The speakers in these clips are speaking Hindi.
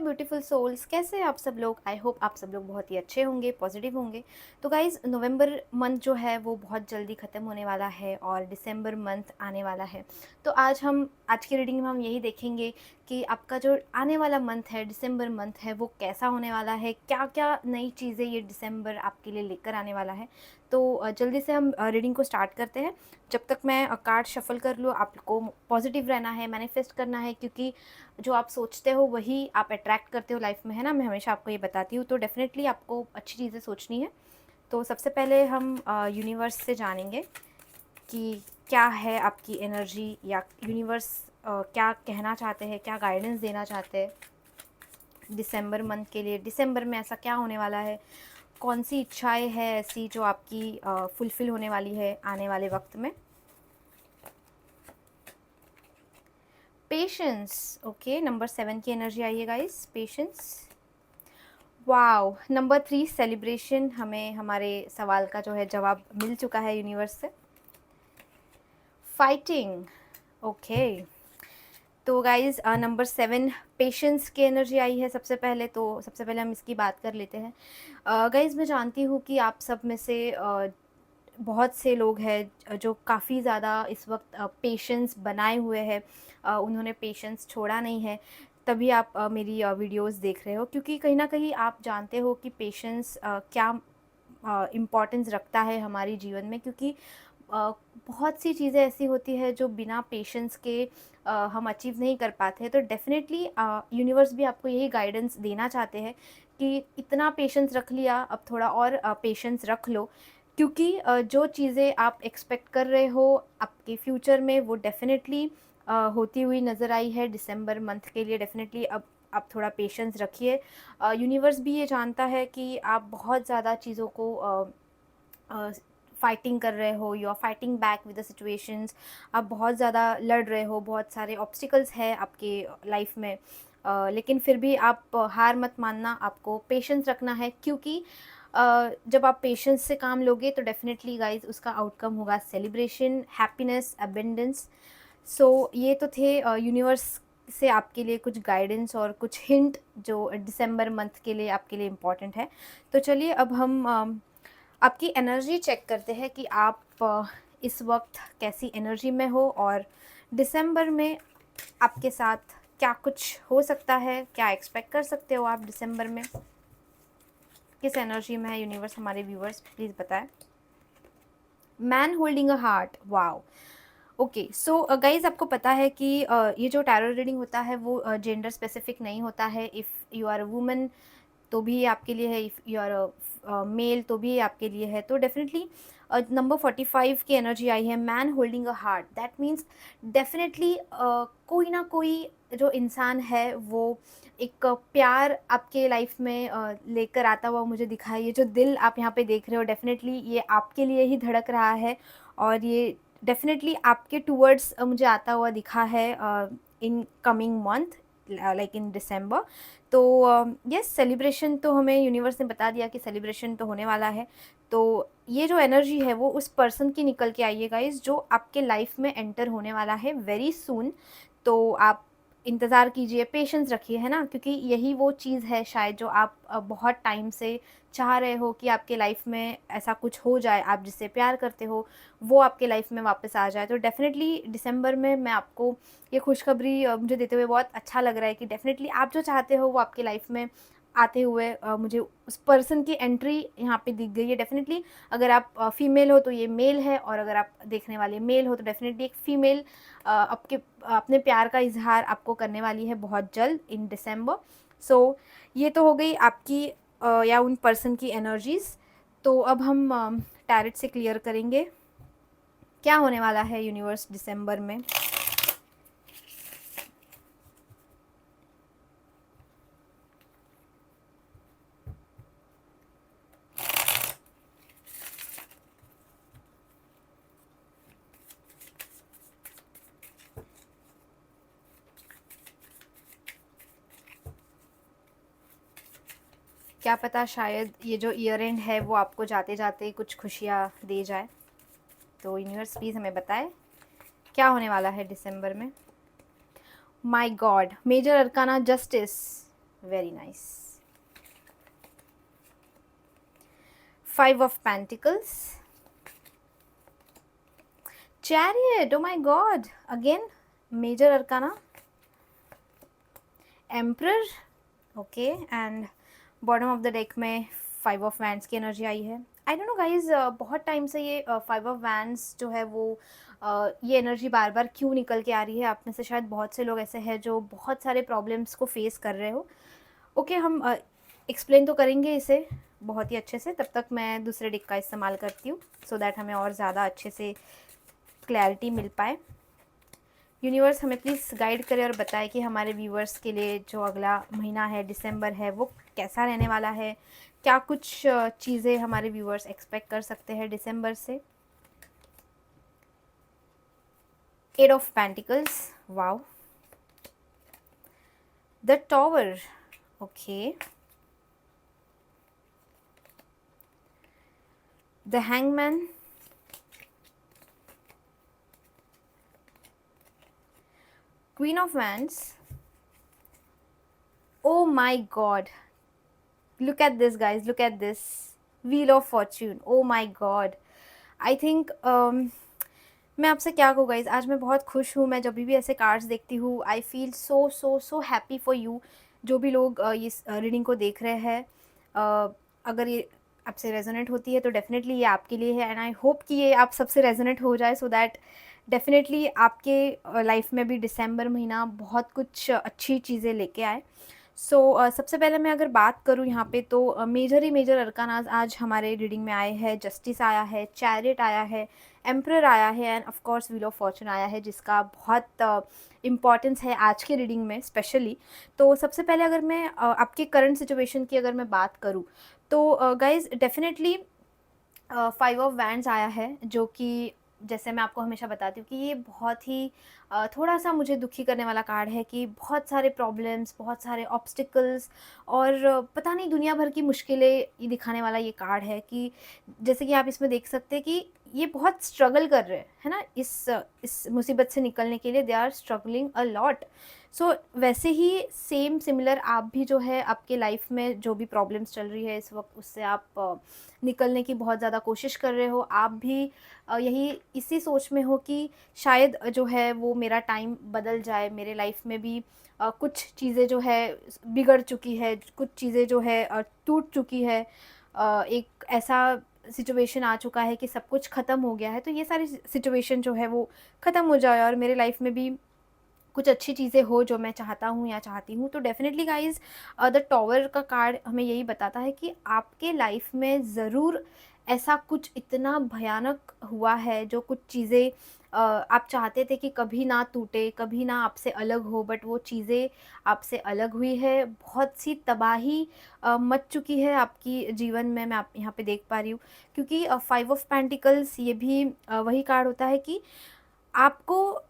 ब्यूटीफुल सोल्स, कैसे हैं आप सब लोग। आई होप आप सब लोग बहुत ही अच्छे होंगे, पॉजिटिव होंगे। तो गाइज़, नवंबर मंथ जो है वो बहुत जल्दी ख़त्म होने वाला है और दिसंबर मंथ आने वाला है। तो आज की रीडिंग में हम यही देखेंगे कि आपका जो आने वाला मंथ है, दिसंबर मंथ है, वो कैसा होने वाला है, क्या क्या नई चीज़ें ये दिसंबर आपके लिए लेकर आने वाला है। तो जल्दी से हम रीडिंग को स्टार्ट करते हैं। जब तक मैं कार्ड शफल कर लूँ, आपको पॉजिटिव रहना है, मैनिफेस्ट करना है, क्योंकि जो आप सोचते हो वही आप अट्रैक्ट करते हो लाइफ में, है ना। मैं हमेशा आपको ये बताती हूँ, तो डेफिनेटली आपको अच्छी चीज़ें सोचनी है। तो सबसे पहले हम यूनिवर्स से जानेंगे कि क्या है आपकी एनर्जी, या यूनिवर्स क्या कहना चाहते हैं, क्या गाइडेंस देना चाहते हैं दिसंबर मंथ के लिए। दिसंबर में ऐसा क्या होने वाला है, कौन सी इच्छाएं हैं ऐसी जो आपकी फुलफ़िल होने वाली है आने वाले वक्त में। पेशेंस, ओके, नंबर 7 की एनर्जी आई है guys, patience. Wow, number 3 celebration. हमें हमारे सवाल का जो है जवाब मिल चुका है यूनिवर्स से। Fighting, okay. तो गाइज, नंबर 7 पेशेंस की एनर्जी आई है सबसे पहले। तो सबसे पहले हम इसकी बात कर लेते हैं। गाइज, मैं जानती हूँ कि आप सब में से बहुत से लोग हैं जो काफ़ी ज़्यादा इस वक्त पेशेंस बनाए हुए हैं, उन्होंने पेशेंस छोड़ा नहीं है, तभी आप मेरी वीडियोस देख रहे हो, क्योंकि कहीं ना कहीं आप जानते हो कि पेशेंस क्या इम्पोर्टेंस रखता है हमारी जीवन में। क्योंकि बहुत सी चीज़ें ऐसी होती है जो बिना पेशेंस के हम अचीव नहीं कर पाते हैं। तो डेफिनेटली यूनिवर्स भी आपको यही गाइडेंस देना चाहते हैं कि इतना पेशेंस रख लिया, अब थोड़ा और पेशेंस रख लो, क्योंकि जो चीज़ें आप एक्सपेक्ट कर रहे हो आपके फ्यूचर में, वो डेफिनेटली होती हुई नज़र आई है दिसंबर मंथ के लिए। डेफिनेटली अब आप थोड़ा पेशेंस रखिए। यूनिवर्स भी ये जानता है कि आप बहुत ज़्यादा चीज़ों को फाइटिंग कर रहे हो, you are fighting back with the situations. आप बहुत ज़्यादा लड़ रहे हो, बहुत सारे ऑब्स्टिकल्स हैं आपके लाइफ में, लेकिन फिर भी आप हार मत मानना, आपको पेशेंस रखना है। क्योंकि जब आप पेशेंस से काम लोगे तो डेफिनेटली गाइज उसका आउटकम होगा सेलिब्रेशन, हैप्पीनेस, अबेंडेंस। सो ये तो थे यूनिवर्स से आपके लिए कुछ गाइडेंस और कुछ हिंट जो दिसंबर मंथ के लिए आपके लिए इम्पॉर्टेंट है। तो चलिए अब हम आपकी एनर्जी चेक करते हैं कि आप इस वक्त कैसी एनर्जी में हो, और दिसंबर में आपके साथ क्या कुछ हो सकता है, क्या एक्सपेक्ट कर सकते हो आप दिसंबर में, किस एनर्जी में है यूनिवर्स। हमारे व्यूअर्स प्लीज़ बताएं। Man holding a heart, wow. Okay, so guys, आपको पता है कि ये जो टैरो रीडिंग होता है वो जेंडर स्पेसिफिक नहीं होता है। If you are a woman तो भी ये आपके लिए है, इफ़ यू आर मेल तो भी ये आपके लिए है। तो डेफिनेटली नंबर 45 की एनर्जी आई है, man holding a heart. That means definitely कोई ना कोई जो इंसान है वो एक प्यार आपके लाइफ में लेकर आता हुआ मुझे दिखा है। ये जो दिल आप यहाँ पे देख रहे हो, डेफिनेटली ये आपके लिए ही धड़क रहा है, और ये डेफिनेटली आपके टूवर्ड्स मुझे आता हुआ दिखा है in coming month, like in December. तो यस, सेलिब्रेशन तो हमें यूनिवर्स ने बता दिया कि सेलिब्रेशन तो होने वाला है। तो ये जो एनर्जी है वो उस पर्सन की निकल के आई है गाइस, जो आपके लाइफ में एंटर होने वाला है वेरी सून। तो आप इंतज़ार कीजिए, पेशेंस रखिए, है ना, क्योंकि यही वो चीज़ है शायद जो आप बहुत टाइम से चाह रहे हो कि आपके लाइफ में ऐसा कुछ हो जाए, आप जिससे प्यार करते हो वो आपके लाइफ में वापस आ जाए। तो डेफिनेटली दिसंबर में मैं आपको ये खुशखबरी मुझे देते हुए बहुत अच्छा लग रहा है कि डेफिनेटली आप जो चाहते हो वो आपकी लाइफ में आते हुए मुझे उस पर्सन की एंट्री यहाँ पे दिख गई है। डेफिनेटली अगर आप फीमेल हो तो ये मेल है, और अगर आप देखने वाले मेल हो तो डेफिनेटली एक फीमेल आपके अपने प्यार का इजहार आपको करने वाली है बहुत जल्द इन दिसंबर। सो ये तो हो गई आपकी या उन पर्सन की एनर्जीज़। तो अब हम टैरेट से क्लियर करेंगे क्या होने वाला है यूनिवर्स दिसंबर में। क्या पता शायद ये जो ईयर एंड है वो आपको जाते जाते कुछ खुशियाँ दे जाए। तो यूनिवर्स प्लीज़ हमें बताए क्या होने वाला है दिसंबर में। My god, major arcana justice, very nice. 5 of Pentacles, Chariot, oh my god, again major arcana, Emperor, okay, and bottom of the deck में 5 ऑफ वैंड्स की एनर्जी आई है। आई डोंट नो गाइज, बहुत टाइम से ये 5 ऑफ वैंड्स जो है वो ये एनर्जी बार बार क्यों निकल के आ रही है। आप में से शायद बहुत से लोग ऐसे हैं जो बहुत सारे प्रॉब्लम्स को फेस कर रहे हो। ओके, हम एक्सप्लेन तो करेंगे इसे बहुत ही अच्छे से, तब तक मैं दूसरे डेक का इस्तेमाल करती हूँ सो दैट हमें और ज़्यादा अच्छे से क्लैरिटी मिल पाए। यूनिवर्स हमें प्लीज़ गाइड करे और बताए कि हमारे व्यूवर्स के लिए जो अगला महीना है, दिसंबर है, वो कैसा रहने वाला है। क्या कुछ चीज़ें हमारे व्यूवर्स एक्सपेक्ट कर सकते हैं दिसंबर से। 8 of pentacles, wow, the tower, okay, the hangman, Queen of Wands, oh my god, look at this guys, look at this, Wheel of Fortune, oh my god, I think मैं आपसे क्या कहूँ गाइज, आज मैं बहुत खुश हूँ। मैं जब भी ऐसे कार्ड्स देखती हूँ I feel so so so happy for you. जो भी लोग ये रीडिंग को देख रहे हैं, अगर ये आपसे रेजोनेट होती है तो डेफिनेटली ये आपके लिए है, एंड आई होप कि ये आप सबसे रेजोनेट हो जाए सो दैट डेफिनेटली आपके लाइफ में भी दिसंबर महीना बहुत कुछ अच्छी चीज़ें लेके आए। सो सबसे पहले मैं अगर बात करूँ यहाँ पे तो मेजर ही मेजर अरकानाज आज हमारे रीडिंग में आए हैं। जस्टिस आया है, चैरियट आया है, एम्परर आया है, end of course wheel of Fortune आया है, जिसका बहुत इम्पॉर्टेंस है आज के रीडिंग में स्पेशली। तो सबसे पहले अगर मैं आपके करंट सिचुएशन की अगर मैं बात करूँ तो गाइज डेफिनेटली 5 ऑफ वैंड्स आया है, जो कि जैसे मैं आपको हमेशा बताती हूँ कि ये बहुत ही थोड़ा सा मुझे दुखी करने वाला कार्ड है कि बहुत सारे प्रॉब्लम्स, बहुत सारे ऑब्स्टिकल्स और पता नहीं दुनिया भर की मुश्किलें ये दिखाने वाला ये कार्ड है। कि जैसे कि आप इसमें देख सकते हैं कि ये बहुत स्ट्रगल कर रहे हैं, है ना, इस मुसीबत से निकलने के लिए। They are struggling a lot. So वैसे ही सेम सिमिलर आप भी जो है आपके लाइफ में जो भी प्रॉब्लम्स चल रही है इस वक्त, उससे आप निकलने की बहुत ज़्यादा कोशिश कर रहे हो। आप भी यही इसी सोच में हो कि शायद जो है वो मेरा टाइम बदल जाए, मेरे लाइफ में भी कुछ चीज़ें जो है बिगड़ चुकी है, कुछ चीज़ें जो है टूट चुकी है, एक ऐसा सिचुएशन आ चुका है कि सब कुछ ख़त्म हो गया है। तो ये सारी सिचुएशन जो है वो ख़त्म हो जाए और मेरे लाइफ में भी कुछ अच्छी चीज़ें हो जो मैं चाहता हूँ या चाहती हूँ। तो डेफिनेटली गाइज द टॉवर का कार्ड हमें यही बताता है कि आपके लाइफ में ज़रूर ऐसा कुछ इतना भयानक हुआ है, जो कुछ चीज़ें आप चाहते थे कि कभी ना टूटे, कभी ना आपसे अलग हो, बट वो चीज़ें आपसे अलग हुई है। बहुत सी तबाही मच चुकी है आपकी जीवन में, मैं आप यहाँ पे देख पा रही हूँ। क्योंकि 5 ऑफ पेंटिकल्स ये भी वही कार्ड होता है कि आपको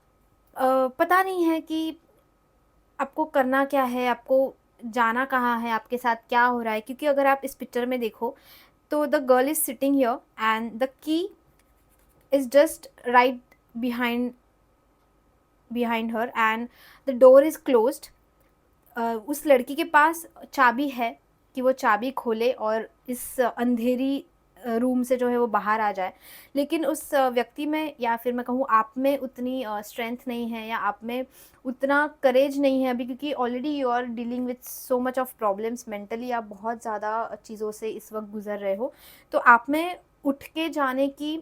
पता नहीं है कि आपको करना क्या है, आपको जाना कहाँ है, आपके साथ क्या हो रहा है। क्योंकि अगर आप इस पिक्चर में देखो तो the girl is sitting here and the key is just right behind behind her and the door is closed. उस लड़की के पास चाबी है कि वो चाबी खोले और इस अंधेरी रूम से जो है वो बाहर आ जाए, लेकिन उस व्यक्ति में या फिर मैं कहूँ आप में उतनी स्ट्रेंथ नहीं है या आप में उतना करेज नहीं है अभी, क्योंकि already you are dealing with so much of problems mentally. आप बहुत ज़्यादा चीज़ों से इस वक्त गुजर रहे हो, तो आप में उठ के जाने की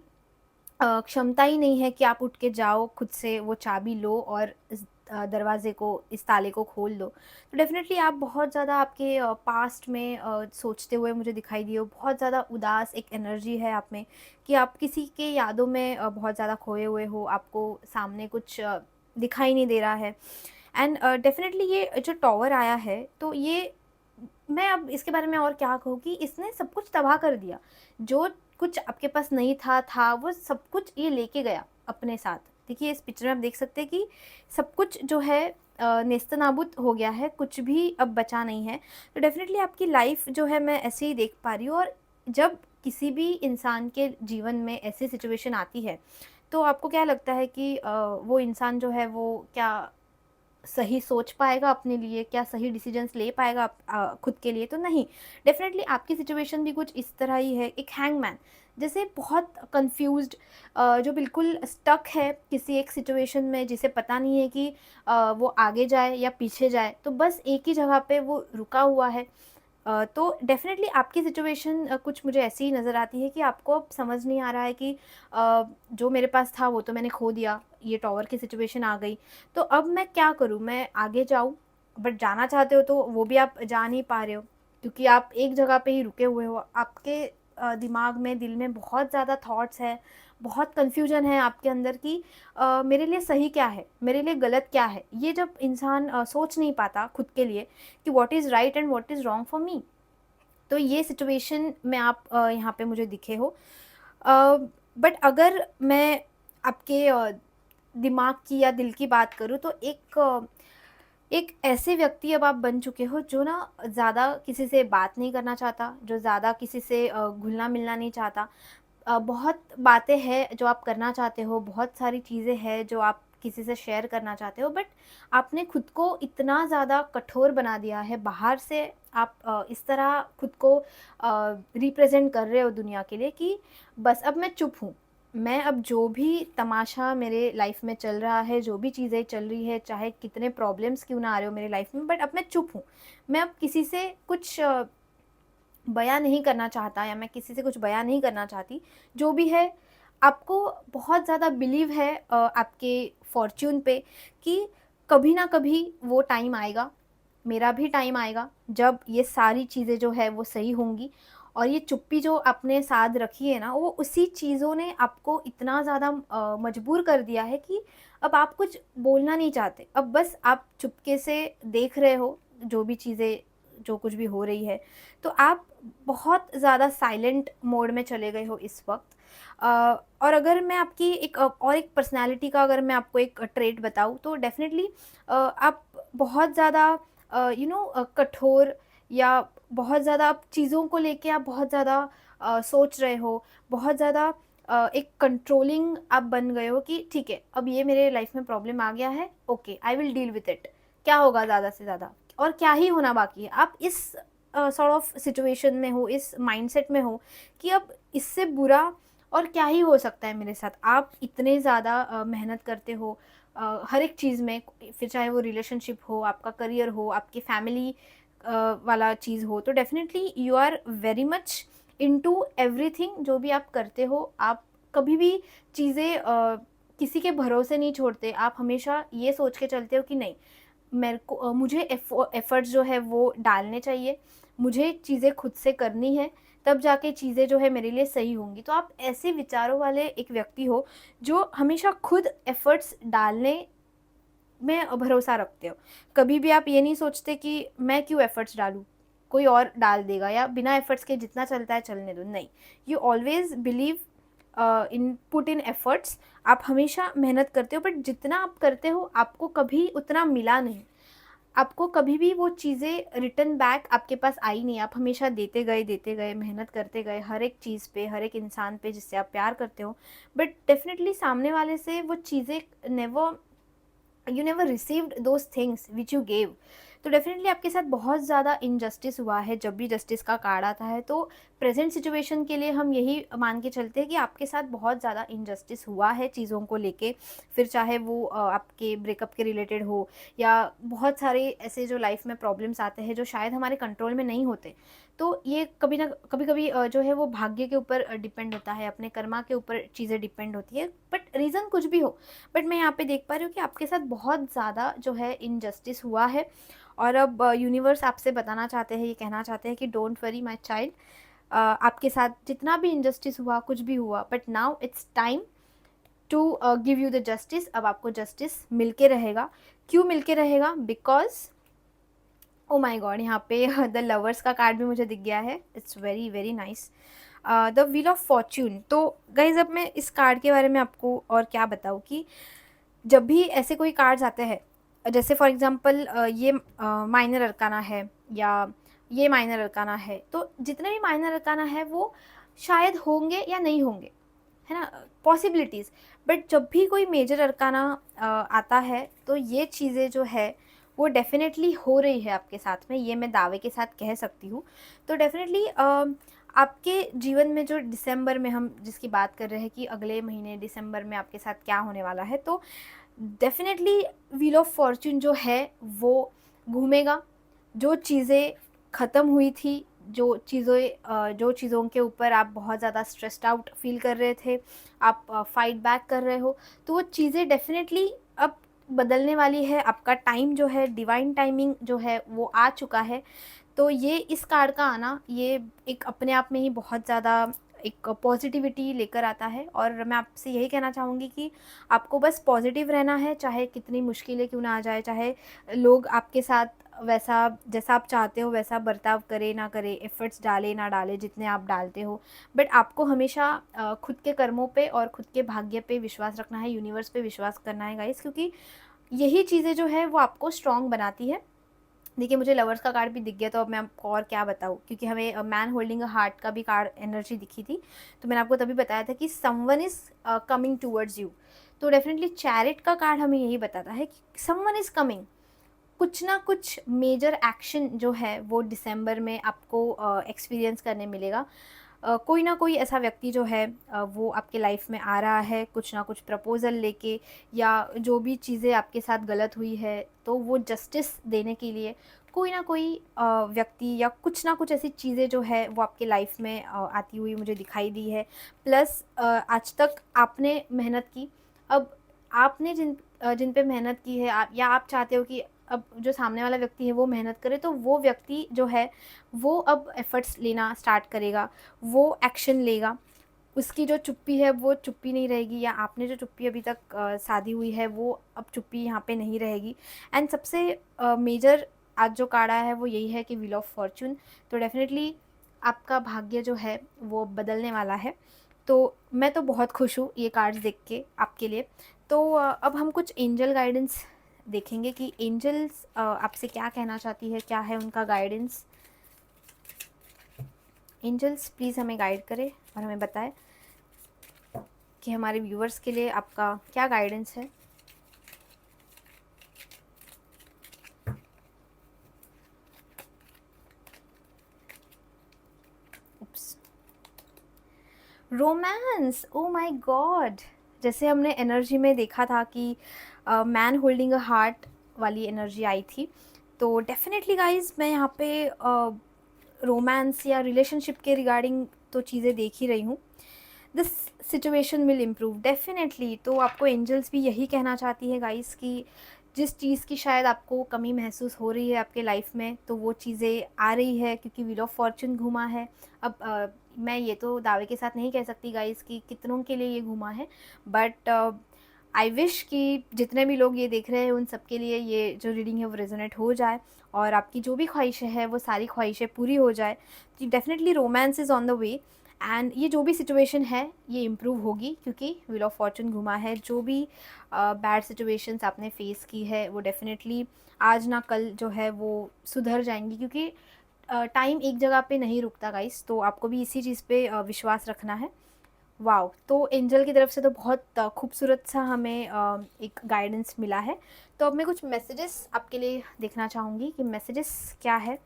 क्षमता ही नहीं है कि आप उठ के जाओ, खुद से वो चाबी लो और इस दरवाज़े को, इस ताले को खोल दो। तो डेफ़िनेटली आप बहुत ज़्यादा आपके पास्ट में सोचते हुए मुझे दिखाई दिए हो। बहुत ज़्यादा उदास एक एनर्जी है आप में कि आप किसी के यादों में बहुत ज़्यादा खोए हुए हो, आपको सामने कुछ दिखाई नहीं दे रहा है। एंड डेफ़िनेटली ये जो टॉवर आया है तो ये, मैं अब इसके बारे में और क्या कहूँ कि इसने सब कुछ तबाह कर दिया। जो कुछ आपके पास नहीं था वो सब कुछ ये लेके गया अपने साथ। देखिए इस पिक्चर में आप देख सकते हैं कि सब कुछ जो है नेस्तनाबूद हो गया है, कुछ भी अब बचा नहीं है। तो डेफ़िनेटली आपकी लाइफ जो है मैं ऐसे ही देख पा रही हूँ। और जब किसी भी इंसान के जीवन में ऐसी सिचुएशन आती है तो आपको क्या लगता है कि वो इंसान जो है वो क्या सही सोच पाएगा अपने लिए, क्या सही डिसीजंस ले पाएगा खुद के लिए, तो नहीं। डेफ़िनेटली आपकी सिचुएशन भी कुछ इस तरह ही है, एक हैंगमैन जैसे बहुत कन्फ्यूज़्ड, जो बिल्कुल स्टक है किसी एक सिचुएशन में, जिसे पता नहीं है कि वो आगे जाए या पीछे जाए, तो बस एक ही जगह पे वो रुका हुआ है। तो डेफ़िनेटली आपकी सिचुएशन कुछ मुझे ऐसी ही नज़र आती है कि आपको अब समझ नहीं आ रहा है कि जो मेरे पास था वो तो मैंने खो दिया, ये टॉवर की सिचुएशन आ गई, तो अब मैं क्या करूँ? मैं आगे जाऊँ? बट जाना चाहते हो तो वो भी आप जा नहीं पा रहे हो, क्योंकि आप एक जगह पे ही रुके हुए हो। आपके दिमाग में, दिल में बहुत ज़्यादा थॉट्स हैं, बहुत कन्फ्यूजन है आपके अंदर कि मेरे लिए सही क्या है? मेरे लिए गलत क्या है? ये जब इंसान सोच नहीं पाता खुद के लिए कि what is right and what is wrong for me, तो ये सिचुएशन में आप यहाँ पे मुझे दिखे हो। बट अगर मैं आपके दिमाग की या दिल की बात करूँ, तो एक ऐसे व्यक्ति अब आप बन चुके हो जो ना ज़्यादा किसी से बात नहीं करना चाहता, जो ज़्यादा किसी से घुलना-मिलना नहीं चाहता। बहुत बातें हैं जो आप करना चाहते हो, बहुत सारी चीज़ें हैं जो आप किसी से शेयर करना चाहते हो, बट आपने खुद को इतना ज़्यादा कठोर बना दिया है, बाहर से आप इस तरह खुद को रिप्रेज़ेंट कर रहे हो दुनिया के लिए कि बस अब मैं चुप हूँ। मैं अब जो भी तमाशा मेरे लाइफ़ में चल रहा है, जो भी चीज़ें चल रही है, चाहे कितने प्रॉब्लम्स क्यों ना आ रहे हो मेरी लाइफ़ में, बट अब मैं चुप हूँ। मैं अब किसी से कुछ बयाँ नहीं करना चाहता, या मैं किसी से कुछ बयाँ नहीं करना चाहती। जो भी है, आपको बहुत ज़्यादा बिलीव है आपके फ़ॉर्च्यून पे कि कभी ना कभी वो टाइम आएगा, मेरा भी टाइम आएगा, जब ये सारी चीज़ें जो है वो सही होंगी। और ये चुप्पी जो आपने साध रखी है ना, वो उसी चीज़ों ने आपको इतना ज़्यादा मजबूर कर दिया है कि अब आप कुछ बोलना नहीं चाहते। अब बस आप चुपके से देख रहे हो, जो भी चीज़ें, जो कुछ भी हो रही है। तो आप बहुत ज़्यादा साइलेंट मोड में चले गए हो इस वक़्त। और अगर मैं आपकी और एक पर्सनैलिटी का अगर मैं आपको एक ट्रेट बताऊँ, तो डेफ़िनेटली आप बहुत ज़्यादा कठोर, या बहुत ज़्यादा आप चीज़ों को लेके आप बहुत ज़्यादा सोच रहे हो, बहुत ज़्यादा एक कंट्रोलिंग आप बन गए हो कि ठीक है, अब ये मेरे लाइफ़ में प्रॉब्लम आ गया है, okay, I will deal with it. क्या होगा ज़्यादा से ज़्यादा, और क्या ही होना बाकी है। आप इस सॉर्ट ऑफ सिचुएशन में हो, इस माइंडसेट में हो कि अब इससे बुरा और क्या ही हो सकता है मेरे साथ। आप इतने ज़्यादा मेहनत करते हो हर एक चीज़ में, फिर चाहे वो रिलेशनशिप हो, आपका करियर हो, आपकी फैमिली वाला चीज़ हो, तो definitely you are very much into everything. जो भी आप करते हो, आप कभी भी चीज़ें किसी के भरोसे नहीं छोड़ते। आप हमेशा ये सोच के चलते हो कि नहीं, मेरे को मुझे एफ़र्ट्स जो है वो डालने चाहिए, मुझे चीज़ें खुद से करनी है, तब जाके चीज़ें जो है मेरे लिए सही होंगी। तो आप ऐसे विचारों वाले एक व्यक्ति हो, जो हमेशा खुद एफ़र्ट्स डालने में भरोसा रखते हो। कभी भी आप ये नहीं सोचते कि मैं क्यों एफ़र्ट्स डालूँ, कोई और डाल देगा, या बिना एफ़र्ट्स के जितना चलता है चलने दो, नहीं। You always believe in put in efforts. आप हमेशा मेहनत करते हो, बट जितना आप करते हो आपको कभी उतना मिला नहीं। आपको कभी भी वो चीज़ें रिटर्न बैक आपके पास आई नहीं। आप हमेशा देते गए, मेहनत करते गए हर एक चीज़ पे, हर एक इंसान पे जिससे आप प्यार करते हो। बट डेफ़िनेटली सामने वाले से वो चीज़ें never, you never received those things which you gave. तो डेफिनेटली आपके साथ बहुत ज़्यादा इनजस्टिस हुआ है। जब भी जस्टिस का कार्ड आता है, तो प्रेजेंट सिचुएशन के लिए हम यही मान के चलते हैं कि आपके साथ बहुत ज़्यादा इनजस्टिस हुआ है चीज़ों को लेके। फिर चाहे वो आपके ब्रेकअप के रिलेटेड हो, या बहुत सारे ऐसे जो लाइफ में प्रॉब्लम्स आते हैं जो शायद हमारे कंट्रोल में नहीं होते। तो ये कभी ना कभी कभी जो है वो भाग्य के ऊपर डिपेंड होता है, अपने कर्मा के ऊपर चीज़ें डिपेंड होती है। बट रीज़न कुछ भी हो, बट मैं यहाँ पे देख पा रही हूँ कि आपके साथ बहुत ज़्यादा जो है इनजस्टिस हुआ है। और अब यूनिवर्स आपसे बताना चाहते हैं, ये कहना चाहते हैं कि डोंट वरी माय चाइल्ड, आपके साथ जितना भी इनजस्टिस हुआ, कुछ भी हुआ, but now it's time to give you the justice. अब आपको जस्टिस मिलके रहेगा। क्यों मिलके रहेगा? बिकॉज ओ माय गॉड, यहाँ पे द लवर्स का कार्ड भी मुझे दिख गया है। It's very very nice. The wheel of Fortune. तो गाइज, अब मैं इस कार्ड के बारे में आपको और क्या बताऊँ कि जब भी ऐसे कोई कार्ड्स आते हैं, जैसे फॉर एग्जांपल ये माइनर अरकाना है, या ये माइनर अरकाना है, तो जितने भी माइनर अरकाना है वो शायद होंगे या नहीं होंगे, है ना, पॉसिबिलिटीज़। बट जब भी कोई मेजर अरकाना आता है तो ये चीज़ें जो है वो डेफ़िनेटली हो रही है आपके साथ में, ये मैं दावे के साथ कह सकती हूँ। तो डेफ़िनेटली आपके जीवन में जो दिसंबर में हम जिसकी बात कर रहे हैं कि अगले महीने दिसंबर में आपके साथ क्या होने वाला है, तो डेफ़िनेटली व्हील ऑफ फॉर्च्यून जो है वो घूमेगा। जो चीज़ें ख़त्म हुई थी, जो चीज़ों के ऊपर आप बहुत ज़्यादा स्ट्रेस्ड आउट फ़ील कर रहे थे, आप फ़ाइट बैक कर रहे हो, तो वो चीज़ें डेफ़िनेटली अब बदलने वाली है। आपका टाइम जो है, डिवाइन टाइमिंग जो है वो आ चुका है। तो ये इस कार्ड का आना, ये एक अपने आप में ही बहुत ज़्यादा एक पॉजिटिविटी लेकर आता है। और मैं आपसे यही कहना चाहूँगी कि आपको बस पॉजिटिव रहना है, चाहे कितनी मुश्किलें क्यों ना आ जाए, चाहे लोग आपके साथ वैसा जैसा आप चाहते हो वैसा बर्ताव करे ना करे, एफ़र्ट्स डाले ना डाले जितने आप डालते हो, बट आपको हमेशा खुद के कर्मों पे और खुद के भाग्य पे विश्वास रखना है, यूनिवर्स पे विश्वास करना है गाइस, क्योंकि यही चीज़ें जो है वो आपको स्ट्रॉन्ग बनाती है। देखिए, मुझे लवर्स का कार्ड भी दिख गया, तो अब मैं आपको और क्या बताऊँ, क्योंकि हमें मैन होल्डिंग अ हार्ट का भी कार्ड एनर्जी दिखी थी। तो मैंने आपको तभी बताया था कि someone is coming towards you. तो डेफ़िनेटली चैरिट का कार्ड हमें यही बताता है कि समवन इज़ कमिंग। कुछ ना कुछ मेजर एक्शन जो है वो दिसंबर में आपको एक्सपीरियंस करने मिलेगा। कोई ना कोई ऐसा व्यक्ति जो है वो आपके लाइफ में आ रहा है कुछ ना कुछ प्रपोज़ल लेके, या जो भी चीज़ें आपके साथ गलत हुई है तो वो जस्टिस देने के लिए कोई ना कोई व्यक्ति या कुछ ना कुछ ऐसी चीज़ें जो है वो आपके लाइफ में आती हुई मुझे दिखाई दी है। प्लस आज तक आपने मेहनत की, अब आपने जिन पे मेहनत की है, आप या आप चाहते हो कि अब जो सामने वाला व्यक्ति है वो मेहनत करे, तो वो व्यक्ति जो है वो अब एफ़र्ट्स लेना स्टार्ट करेगा, वो एक्शन लेगा। उसकी जो चुप्पी है वो चुप्पी नहीं रहेगी, या आपने जो चुप्पी अभी तक साधी हुई है वो अब चुप्पी यहाँ पे नहीं रहेगी। एंड सबसे मेजर आज जो कार्ड आया है वो यही है कि व्हील ऑफ फॉर्च्यून। तो डेफ़िनेटली आपका भाग्य जो है वो बदलने वाला है। तो मैं तो बहुत खुश हूँ ये कार्ड्स देख के आपके लिए। तो अब हम कुछ एंजल गाइडेंस देखेंगे कि एंजल्स आपसे क्या कहना चाहती है, क्या है उनका गाइडेंस। एंजल्स प्लीज़ हमें गाइड करें और हमें बताएं कि हमारे व्यूअर्स के लिए आपका क्या गाइडेंस है। उप्स, रोमांस, ओ माय गॉड। जैसे हमने एनर्जी में देखा था कि मैन होल्डिंग अ हार्ट वाली एनर्जी आई थी, तो डेफिनेटली गाइज मैं यहाँ पे रोमांस या रिलेशनशिप के रिगार्डिंग तो चीज़ें देख ही रही हूँ। This situation will improve definitely. तो आपको एंजल्स भी यही कहना चाहती है गाइस कि जिस चीज़ की शायद आपको कमी महसूस हो रही है आपके लाइफ में, तो वो चीज़ें आ रही है क्योंकि व्हील ऑफ फॉर्च्यून घूमा है। अब मैं ये तो दावे के साथ नहीं कह सकती गाइस कि कितनों के लिए ये घूमा है, बट आई विश कि जितने भी लोग ये देख रहे हैं उन सब के लिए ये जो रीडिंग है वो रेजोनेट हो जाए, और आपकी जो भी ख्वाहिशें हैं वो सारी ख्वाहिशें पूरी हो जाए। Definitely romance is on the way, and ये जो भी सिचुएशन है ये इम्प्रूव होगी क्योंकि व्हील ऑफ फॉर्चून घुमा है। जो भी बैड सिचुएशंस आपने फेस की है वो डेफिनेटली आज ना कल जो है वो सुधर जाएंगी, क्योंकि टाइम एक जगह पे नहीं रुकता गाइस। तो आपको भी इसी चीज़ पे विश्वास रखना है। वाओ, तो एंजल की तरफ से तो बहुत खूबसूरत सा हमें एक गाइडेंस मिला है। तो अब मैं कुछ मैसेजेस आपके लिए देखना चाहूँगी कि मैसेजेस क्या है।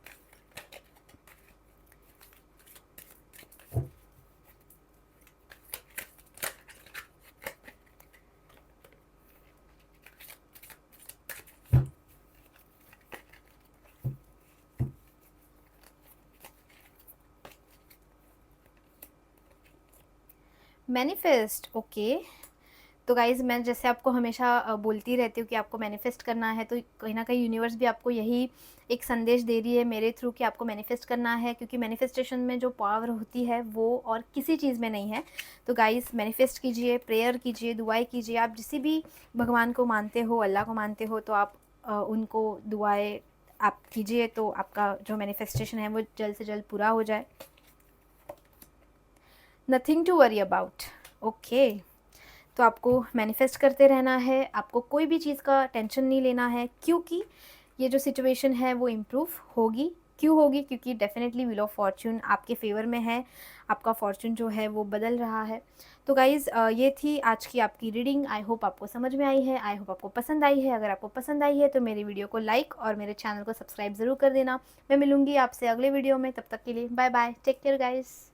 Manifest, okay. तो गाइज़ मैं जैसे आपको हमेशा बोलती रहती हूँ कि आपको मैनिफेस्ट करना है, तो कहीं ना कहीं यूनिवर्स भी आपको यही एक संदेश दे रही है मेरे थ्रू कि आपको मैनिफेस्ट करना है, क्योंकि मैनिफेस्टेशन में जो पावर होती है वो और किसी चीज़ में नहीं है। तो गाइज़ मैनिफेस्ट कीजिए, प्रेयर कीजिए, दुआएं कीजिए। आप जिस भी भगवान को मानते हो, अल्लाह को मानते हो, तो आप उनको दुआएं आप कीजिए, तो आपका जो मैनिफेस्टेशन है वो जल्द से जल्द पूरा हो जाए। Nothing to worry about, okay. तो आपको मैनिफेस्ट करते रहना है, आपको कोई भी चीज़ का टेंशन नहीं लेना है, क्योंकि ये जो सिचुएशन है वो इम्प्रूव होगी। क्यों होगी? क्योंकि डेफिनेटली व्हील ऑफ फॉर्च्यून आपके फेवर में है, आपका फॉर्च्यून जो है वो बदल रहा है। तो गाइज़ ये थी आज की आपकी रीडिंग। आई होप आपको समझ में आई है, आई होप आपको पसंद आई है। अगर आपको पसंद आई है तो मेरी वीडियो को लाइक और मेरे चैनल को सब्सक्राइब ज़रूर कर देना। मैं मिलूँगी आपसे अगले वीडियो में, तब तक के लिए bye bye, take care guys.